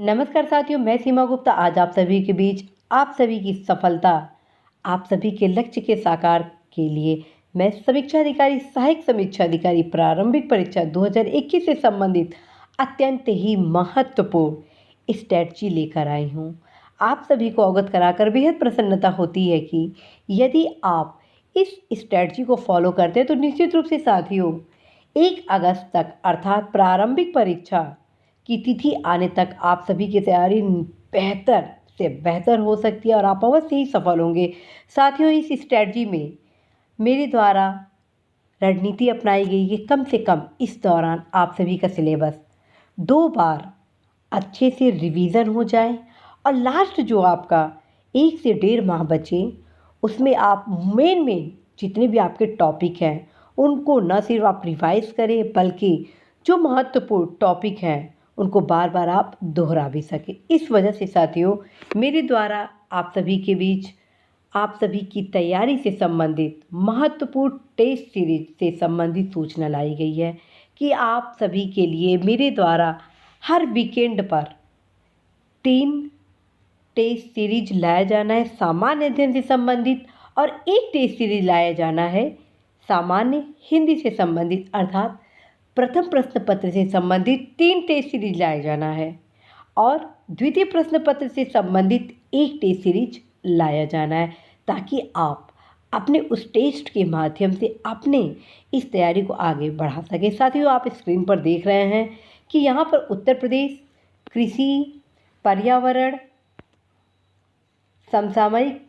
नमस्कार साथियों, मैं सीमा गुप्ता आज आप सभी के बीच आप सभी की सफलता, आप सभी के लक्ष्य के साकार के लिए मैं समीक्षा अधिकारी, सहायक समीक्षा अधिकारी प्रारंभिक परीक्षा 2021 से संबंधित अत्यंत ही महत्वपूर्ण स्ट्रैटेजी लेकर आई हूँ। आप सभी को अवगत कराकर बेहद प्रसन्नता होती है कि यदि आप इस स्ट्रैटेजी को फॉलो करते हैं तो निश्चित रूप से साथियों 1 अगस्त तक अर्थात प्रारंभिक परीक्षा की तिथि आने तक आप सभी की तैयारी बेहतर से बेहतर हो सकती है और आप अवश्य ही सफल होंगे। साथियों, इस स्ट्रैटेजी में मेरे द्वारा रणनीति अपनाई गई है। कम से कम इस दौरान आप सभी का सिलेबस 2 बार अच्छे से रिवीजन हो जाए और लास्ट जो आपका 1 से 1.5 माह बचे उसमें आप मेन जितने भी आपके टॉपिक हैं उनको न सिर्फ आप रिवाइज करें बल्कि जो महत्वपूर्ण टॉपिक हैं उनको बार बार आप दोहरा भी सकें। इस वजह से साथियों मेरे द्वारा आप सभी के बीच आप सभी की तैयारी से संबंधित महत्वपूर्ण टेस्ट सीरीज से संबंधित सूचना लाई गई है कि आप सभी के लिए मेरे द्वारा हर वीकेंड पर 3 टेस्ट सीरीज लाया जाना है सामान्य अध्ययन से संबंधित और 1 टेस्ट सीरीज लाया जाना है सामान्य हिंदी से संबंधित अर्थात प्रथम प्रश्न पत्र से संबंधित 3 टेस्ट सीरीज लाया जाना है और द्वितीय प्रश्न पत्र से संबंधित 1 टेस्ट सीरीज लाया जाना है ताकि आप अपने उस टेस्ट के माध्यम से अपने इस तैयारी को आगे बढ़ा सकें। साथियों, आप स्क्रीन पर देख रहे हैं कि यहाँ पर उत्तर प्रदेश कृषि, पर्यावरण, समसामयिक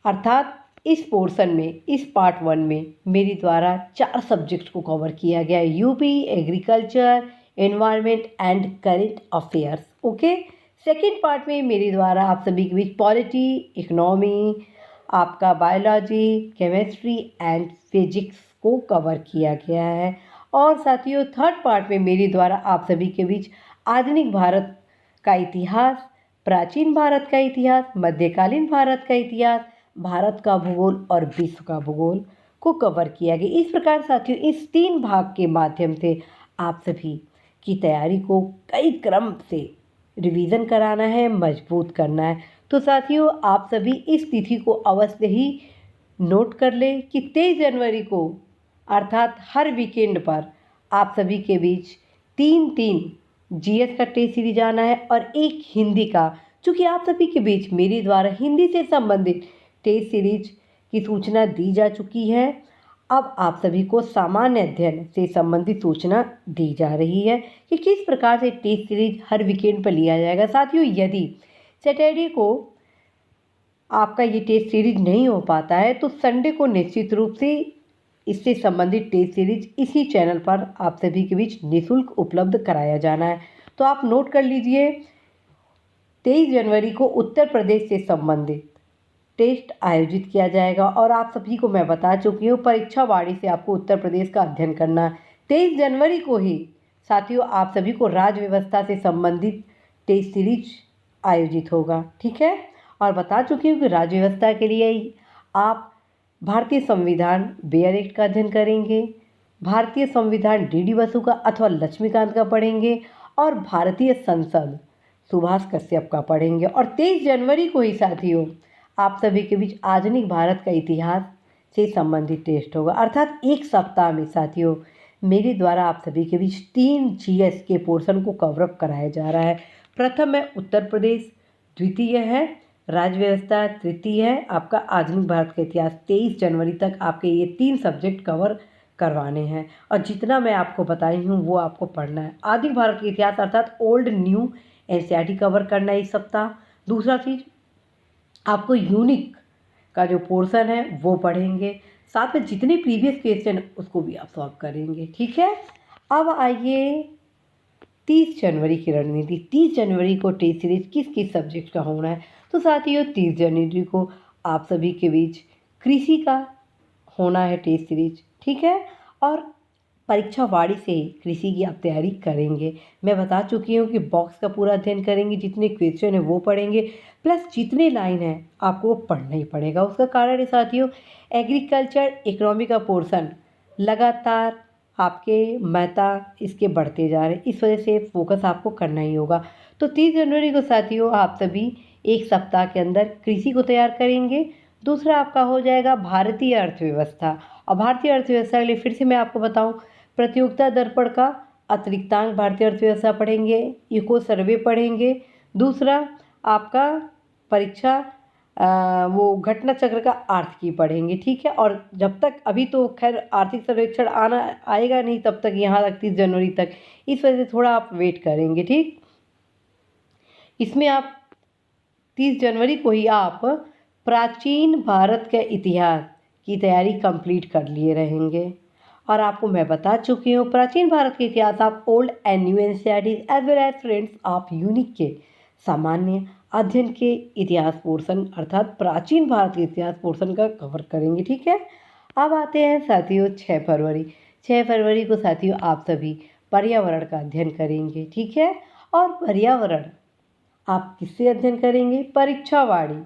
अर्थात इस पोर्शन में इस पार्ट 1 में मेरे द्वारा 4 सब्जेक्ट को कवर किया गया है। UP, agriculture, environment and current affairs. Okay, second part में मेरे द्वारा आप सभी के बीच पॉलिटी, इकोनॉमी, आपका बायोलॉजी, केमिस्ट्री एंड फिजिक्स को कवर किया गया है। और साथियों थर्ड पार्ट में मेरे द्वारा आप सभी के बीच आधुनिक भारत का इतिहास, प्राचीन भारत का इतिहास, मध्यकालीन भारत का इतिहास, भारत का भूगोल और विश्व का भूगोल को कवर किया गया। इस प्रकार साथियों इस 3 भाग के माध्यम से आप सभी की तैयारी को कई क्रम से रिवीजन कराना है, मजबूत करना है। तो साथियों आप सभी इस तिथि को अवश्य ही नोट कर लें कि 23 जनवरी को अर्थात हर वीकेंड पर आप सभी के बीच 3 जीएस का टेस्ट सीरीज आना है और 1 हिंदी का। चूँकि आप सभी के बीच मेरे द्वारा हिंदी से संबंधित टेस्ट सीरीज की सूचना दी जा चुकी है, अब आप सभी को सामान्य अध्ययन से संबंधित सूचना दी जा रही है कि किस प्रकार से टेस्ट सीरीज हर वीकेंड पर लिया जाएगा। साथियों यदि सैटरडे को आपका ये टेस्ट सीरीज नहीं हो पाता है तो संडे को निश्चित रूप से इससे संबंधित टेस्ट सीरीज इसी चैनल पर आप सभी के बीच निःशुल्क उपलब्ध कराया जाना है। तो आप नोट कर लीजिए 23 जनवरी को उत्तर प्रदेश से संबंधित टेस्ट आयोजित किया जाएगा और आप सभी को मैं बता चुकी हूँ परीक्षा वाणी से आपको उत्तर प्रदेश का अध्ययन करना है। 23 जनवरी को ही साथियों आप सभी को राज्य व्यवस्था से संबंधित टेस्ट सीरीज आयोजित होगा, ठीक है। और बता चुकी हूँ कि राज्य व्यवस्था के लिए आप भारतीय संविधान बेयर एक्ट का अध्ययन करेंगे, भारतीय संविधान डी बसु का अथवा लक्ष्मीकांत का पढ़ेंगे और भारतीय संसद सुभाष कश्यप का पढ़ेंगे। और 23 जनवरी को ही साथियों आप सभी के बीच आधुनिक भारत का इतिहास से संबंधित टेस्ट होगा। अर्थात 1 सप्ताह में साथियों मेरे द्वारा आप सभी के बीच 3 जीएस के पोर्शन को कवरअप कराया जा रहा है। प्रथम है उत्तर प्रदेश, द्वितीय है राज्य व्यवस्था, तृतीय है आपका आधुनिक भारत का इतिहास। 23 जनवरी तक आपके ये 3 सब्जेक्ट कवर करवाने हैं और जितना मैं आपको बताई हूँ वो आपको पढ़ना है। आधुनिक भारत का इतिहास अर्थात ओल्ड न्यू एनसीईआरटी कवर करना है इस सप्ताह। दूसरा चीज़ आपको यूनिक का जो पोर्शन है वो पढ़ेंगे, साथ में जितने प्रीवियस क्वेश्चन उसको भी आप सॉल्व करेंगे, ठीक है। अब आइए 30 जनवरी की रणनीति। 30 जनवरी को टेस्ट सीरीज किस किस सब्जेक्ट का होना है। तो साथियों 30 जनवरी को आप सभी के बीच कृषि का होना है टेस्ट सीरीज, ठीक है। और परीक्षा वाणी से ही कृषि की आप तैयारी करेंगे। मैं बता चुकी हूँ कि बॉक्स का पूरा अध्ययन करेंगे, जितने क्वेश्चन है वो पढ़ेंगे, प्लस जितने लाइन है आपको वो पढ़ना ही पड़ेगा। उसका कारण है साथियों एग्रीकल्चर इकोनॉमी का पोर्शन लगातार आपके महत्ता इसके बढ़ते जा रहे हैं, इस वजह से फोकस आपको करना ही होगा। तो 30 जनवरी को साथियों आप सभी एक सप्ताह के अंदर कृषि को तैयार करेंगे। दूसरा आपका हो जाएगा भारतीय अर्थव्यवस्था, और भारतीय अर्थव्यवस्था के लिए फिर से मैं आपको बताऊं, प्रतियोगिता दर्पण का अतिरिक्तांक भारतीय अर्थव्यवस्था पढ़ेंगे, इको सर्वे पढ़ेंगे। दूसरा आपका परीक्षा वो घटना चक्र का आर्थिकी पढ़ेंगे, ठीक है। और जब तक अभी तो खैर आर्थिक सर्वेक्षण आना आएगा नहीं तब तक, यहाँ तक 30 जनवरी तक, इस वजह से थोड़ा आप वेट करेंगे, ठीक। इसमें आप 30 जनवरी को ही आप प्राचीन भारत के इतिहास की तैयारी कंप्लीट कर लिए रहेंगे। और आपको मैं बता चुकी हूँ प्राचीन भारत के इतिहास आप old and new NCERT as well as friends आप यूनिक के सामान्य अध्ययन के इतिहास पोर्शन अर्थात प्राचीन भारत के इतिहास पोर्शन का कवर करेंगे, ठीक है। अब आते हैं साथियों 6 फरवरी। 6 फरवरी को साथियों आप सभी पर्यावरण का अध्ययन करेंगे, ठीक है। और पर्यावरण आप किससे अध्ययन करेंगे? परीक्षावाणी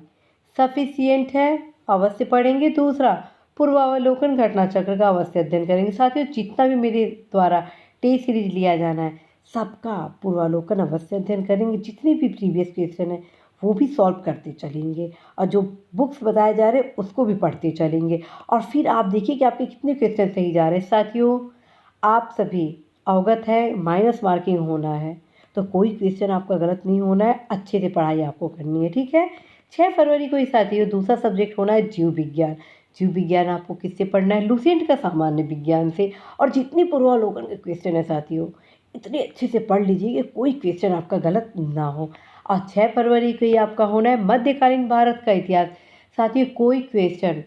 सफिशियंट है, अवश्य पढ़ेंगे। दूसरा पूर्वावलोकन घटना चक्र का अवश्य अध्ययन करेंगे। साथियों जितना भी मेरे द्वारा टेस्ट सीरीज लिया जाना है सबका पूर्वावलोकन अवश्य अध्ययन करेंगे। जितने भी प्रीवियस क्वेश्चन है वो भी सॉल्व करते चलेंगे, और जो बुक्स बताए जा रहे हैं उसको भी पढ़ते चलेंगे। और फिर आप देखिए कि आपके कितने क्वेश्चन सही जा रहे हैं। साथियों आप सभी अवगत है माइनस मार्किंग होना है, तो कोई क्वेश्चन आपका गलत नहीं होना है, अच्छे से पढ़ाई आपको करनी है, ठीक है। 6 फरवरी को ही साथियों दूसरा सब्जेक्ट होना है जीव विज्ञान। जीव विज्ञान आपको किससे पढ़ना है? लुसेंट का सामान्य विज्ञान से। और जितनी पूर्वावलोकन के क्वेश्चन है साथियों इतने अच्छे से पढ़ लीजिए कि कोई क्वेश्चन आपका गलत ना हो। और 6 फरवरी को ही आपका होना है मध्यकालीन भारत का इतिहास। साथियों कोई क्वेश्चन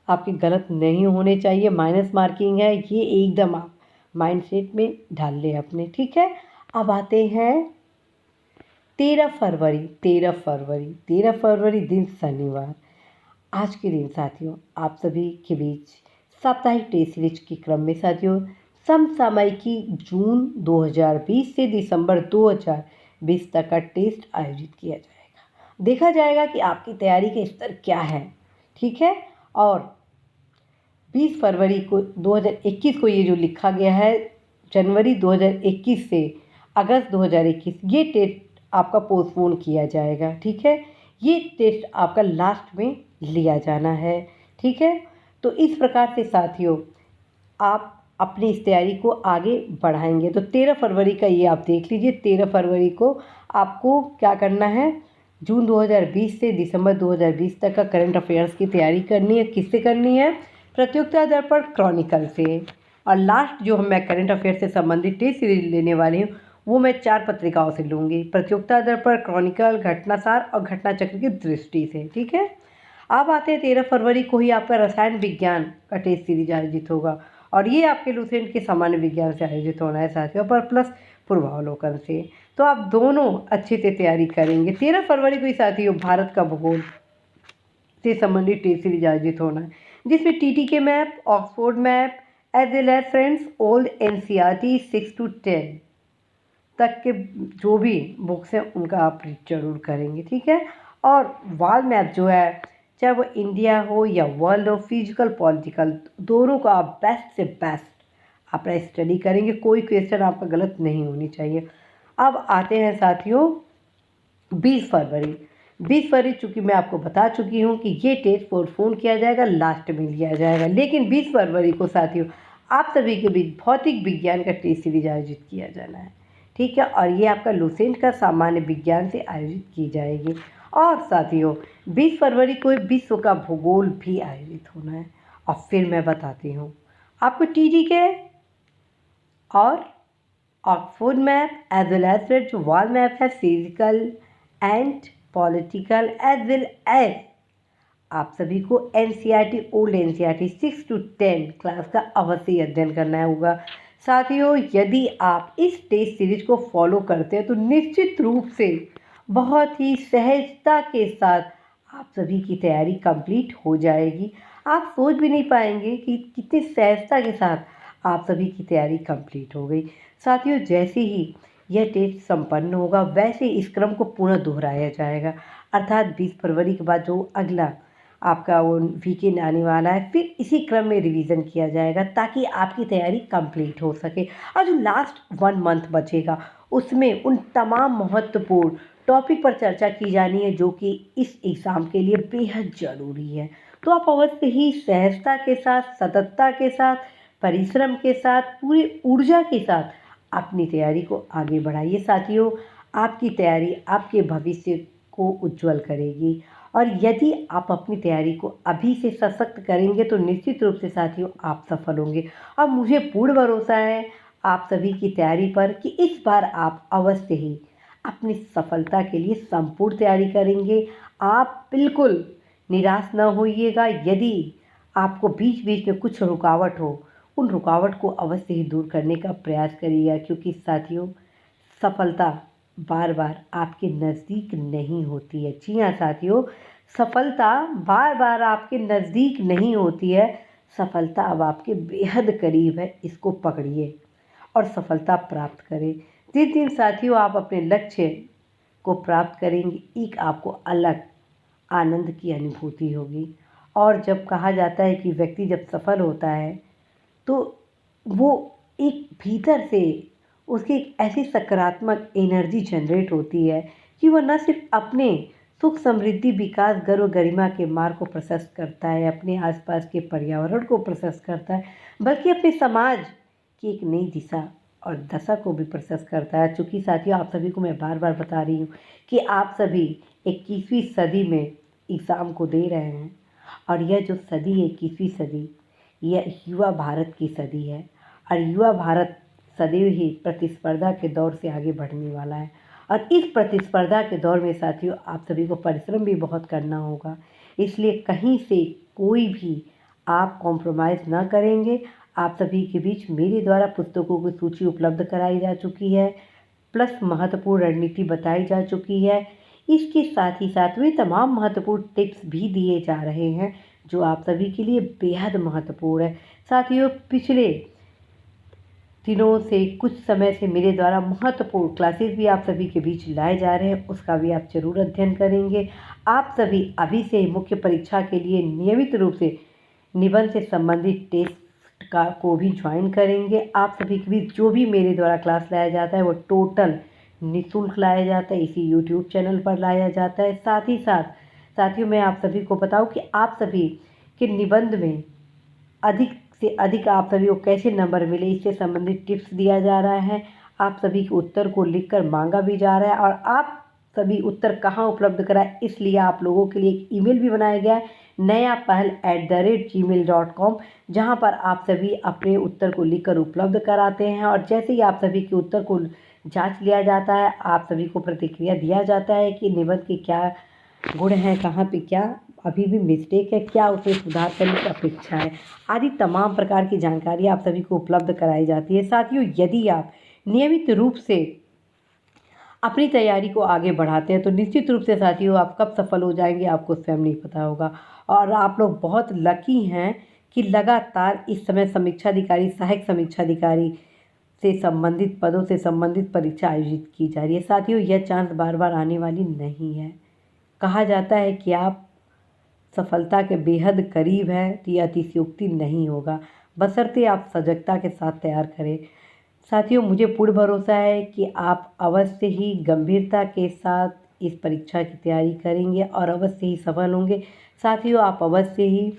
आपके गलत नहीं होने चाहिए, माइनस मार्किंग है, ये एकदम आप माइंडसेट में डाल लें अपने, ठीक है। अब आते हैं 13 फरवरी। 13 फरवरी दिन शनिवार। आज के दिन साथियों आप सभी के बीच साप्ताहिक टेस्ट सीरीज के क्रम में साथियों समसामयिकी जून 2020 से दिसंबर 2020 तक का टेस्ट आयोजित किया जाएगा। देखा जाएगा कि आपकी तैयारी का स्तर क्या है, ठीक है। और 20 फरवरी को 2021 को ये जो लिखा गया है जनवरी 2021 से अगस्त 2021 ये टेस्ट आपका पोस्टपोन किया जाएगा, ठीक है। ये टेस्ट आपका लास्ट में लिया जाना है, ठीक है। तो इस प्रकार से साथियों आप अपनी इस तैयारी को आगे बढ़ाएंगे। तो 13 फरवरी का ये आप देख लीजिए। 13 फरवरी को आपको क्या करना है? जून 2020 से दिसंबर 2020 तक का करंट अफेयर्स की तैयारी करनी है। किससे करनी है? प्रतियोगिता दर्पण क्रॉनिकल से। और लास्ट जो मैं करंट अफेयर से संबंधित टेस्ट सीरीज लेने वाली हूँ वो मैं 4 पत्रिकाओं से लूँगी, प्रतियोगिता दर्पण, क्रॉनिकल, घटनासार और घटना चक्र की दृष्टि से, ठीक है। अब आते हैं 13 फरवरी को ही आपका रसायन विज्ञान का टेस्ट सीरीज आयोजित होगा, और ये आपके लुसेंट के सामान्य विज्ञान से आयोजित होना है साथियों, पर प्लस पूर्वावलोकन से। तो आप दोनों अच्छे से तैयारी करेंगे। 13 फरवरी को ही साथियों भारत का भूगोल से संबंधित टेस्ट सीरीज आयोजित होना है, जिसमें TTK map, Oxford map as well as friends old NCERT 6 to 10 तक के जो भी बुक्स हैं उनका आप रीड जरूर करेंगे, ठीक है। और वॉल मैप जो है चाहे वो इंडिया हो या वर्ल्ड हो, फिजिकल पॉलिटिकल, दोनों को आप बेस्ट से बेस्ट अपना स्टडी करेंगे। कोई क्वेश्चन आपका गलत नहीं होनी चाहिए। अब आते हैं साथियों 20 फरवरी। 20 फरवरी चूँकि मैं आपको बता चुकी हूँ कि ये टेस्ट पोस्टपोन किया जाएगा, लास्ट में लिया जाएगा, लेकिन 20 फरवरी को साथियों आप सभी के बीच भौतिक विज्ञान का टेस्ट सीरीज आयोजित किया जाना है, ठीक है। और ये आपका लुसेंट का सामान्य विज्ञान से आयोजित की जाएगी। और साथियों 20 फरवरी को विश्व का भूगोल भी आयोजित होना है। और फिर मैं बताती हूँ आपको TTK और Oxford map as well as जो वॉल मैप है physical and political as well as आप सभी को NCERT old NCERT 6 to 10 class का अवश्य अध्ययन करना होगा। साथियों यदि आप इस टेस्ट सीरीज को फॉलो करते हैं तो निश्चित रूप से बहुत ही सहजता के साथ आप सभी की तैयारी कंप्लीट हो जाएगी। आप सोच भी नहीं पाएंगे कि कितनी सहजता के साथ आप सभी की तैयारी कंप्लीट हो गई। साथियों जैसे ही यह टेस्ट संपन्न होगा वैसे इस क्रम को पुनः दोहराया जाएगा, अर्थात 20 फरवरी के बाद जो अगला आपका वो वीकेंड आने वाला है, फिर इसी क्रम में रिवीजन किया जाएगा ताकि आपकी तैयारी कंप्लीट हो सके। और जो लास्ट 1 मंथ बचेगा उसमें उन तमाम महत्वपूर्ण टॉपिक पर चर्चा की जानी है जो कि इस एग्ज़ाम के लिए बेहद ज़रूरी है। तो आप अवश्य ही सहजता के साथ, सततता के साथ, परिश्रम के साथ, पूरी ऊर्जा के साथ अपनी तैयारी को आगे बढ़ाइए। साथियों, आपकी तैयारी आपके भविष्य को उज्ज्वल करेगी और यदि आप अपनी तैयारी को अभी से सशक्त करेंगे तो निश्चित रूप से साथियों आप सफल होंगे। और मुझे पूर्ण भरोसा है आप सभी की तैयारी पर कि इस बार आप अवश्य ही अपनी सफलता के लिए संपूर्ण तैयारी करेंगे। आप बिल्कुल निराश न होइएगा। यदि आपको बीच बीच में कुछ रुकावट हो, उन रुकावट को अवश्य ही दूर करने का प्रयास करिएगा, क्योंकि साथियों सफलता बार बार आपके नज़दीक नहीं होती है। जी हाँ साथियों, सफलता बार बार आपके नज़दीक नहीं होती है, सफलता अब आपके बेहद करीब है। इसको पकड़िए और सफलता प्राप्त करें। जिस दिन साथियों आप अपने लक्ष्य को प्राप्त करेंगे, एक आपको अलग आनंद की अनुभूति होगी। और जब कहा जाता है कि व्यक्ति जब सफल होता है तो वो एक भीतर से उसकी एक ऐसी सकारात्मक एनर्जी जनरेट होती है कि वह न सिर्फ अपने सुख समृद्धि विकास गर्व गरिमा के मार्ग को प्रशस्त करता है, अपने आसपास के पर्यावरण को प्रशस्त करता है, बल्कि अपने समाज की एक नई दिशा और दशा को भी प्रशस्त करता है। चूँकि साथियों आप सभी को मैं बार बार बता रही हूँ कि आप सभी 21वीं सदी में एग्ज़ाम को दे रहे हैं और यह जो सदी है 21वीं सदी, यह युवा भारत की सदी है और युवा भारत सदैव ही प्रतिस्पर्धा के दौर से आगे बढ़ने वाला है। और इस प्रतिस्पर्धा के दौर में साथियों आप सभी को परिश्रम भी बहुत करना होगा, इसलिए कहीं से कोई भी आप कॉम्प्रोमाइज़ ना करेंगे। आप सभी के बीच मेरे द्वारा पुस्तकों की सूची उपलब्ध कराई जा चुकी है, प्लस महत्वपूर्ण रणनीति बताई जा चुकी है। इसके साथ ही साथ वे तमाम महत्वपूर्ण टिप्स भी दिए जा रहे हैं जो आप सभी के लिए बेहद महत्वपूर्ण है। साथियों पिछले दिनों से कुछ समय से मेरे द्वारा महत्वपूर्ण क्लासेस भी आप सभी के बीच लाए जा रहे हैं, उसका भी आप जरूर अध्ययन करेंगे। आप सभी अभी से मुख्य परीक्षा के लिए नियमित रूप से निबंध से संबंधित टेस्ट का को भी ज्वाइन करेंगे। आप सभी के बीच जो भी मेरे द्वारा क्लास लाया जाता है वो टोटल निःशुल्क लाया जाता है, इसी यूट्यूब चैनल पर लाया जाता है। साथ ही साथ साथियों मैं आप सभी को बताऊं कि आप सभी के निबंध में अधिक से अधिक आप सभी को कैसे नंबर मिले, इससे संबंधित टिप्स दिया जा रहा है। आप सभी के उत्तर को लिखकर मांगा भी जा रहा है और आप सभी उत्तर कहाँ उपलब्ध कराएं, इसलिए आप लोगों के लिए एक ईमेल भी बनाया गया है नया पहल @gmail.com, जहाँ पर आप सभी अपने उत्तर को लिखकर उपलब्ध कराते हैं और जैसे ही आप सभी के उत्तर को जांच लिया जाता है, आप सभी को प्रतिक्रिया दिया जाता है कि निबंध के क्या गुण हैं, कहाँ पे क्या अभी भी मिस्टेक है, क्या उसमें सुधार करने की अपेक्षा है, आदि तमाम प्रकार की जानकारी आप सभी को उपलब्ध कराई जाती है। साथियों यदि आप नियमित रूप से अपनी तैयारी को आगे बढ़ाते हैं तो निश्चित रूप से साथियों आप कब सफल हो जाएंगे आपको स्वयं नहीं पता होगा। और आप लोग बहुत लकी हैं कि लगातार इस समय समीक्षाधिकारी, सहायक समीक्षाधिकारी से संबंधित पदों से संबंधित परीक्षा आयोजित की जा रही है। साथियों यह चांस बार बार आने वाली नहीं है। कहा जाता है कि आप सफलता के बेहद करीब है, तो यह अतिशयोक्ति नहीं होगा, बशर्ते आप सजगता के साथ तैयार करें। साथियों मुझे पूर्ण भरोसा है कि आप अवश्य ही गंभीरता के साथ इस परीक्षा की तैयारी करेंगे और अवश्य ही सफल होंगे। साथियों आप अवश्य ही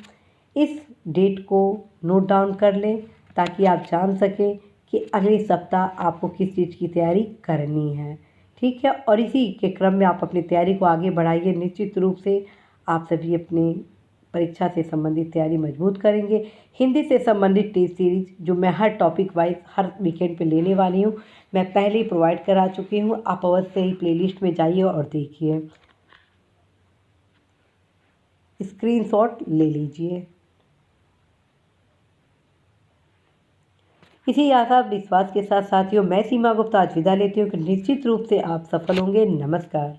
इस डेट को नोट डाउन कर लें ताकि आप जान सकें कि अगले सप्ताह आपको किस चीज़ की तैयारी करनी है। ठीक है, और इसी के क्रम में आप अपनी तैयारी को आगे बढ़ाइए। निश्चित रूप से आप सभी अपने परीक्षा से संबंधित तैयारी मजबूत करेंगे। हिंदी से संबंधित टेस्ट सीरीज जो मैं हर टॉपिक वाइज हर वीकेंड पे लेने वाली हूँ, मैं पहले ही प्रोवाइड करा चुकी हूँ। आप अवश्य ही प्लेलिस्ट में जाइए और देखिए, स्क्रीनशॉट ले लीजिए। इसी आशा विश्वास के साथ साथियों मैं सीमा गुप्ता आज विदा लेती हूँ कि निश्चित रूप से आप सफल होंगे। नमस्कार।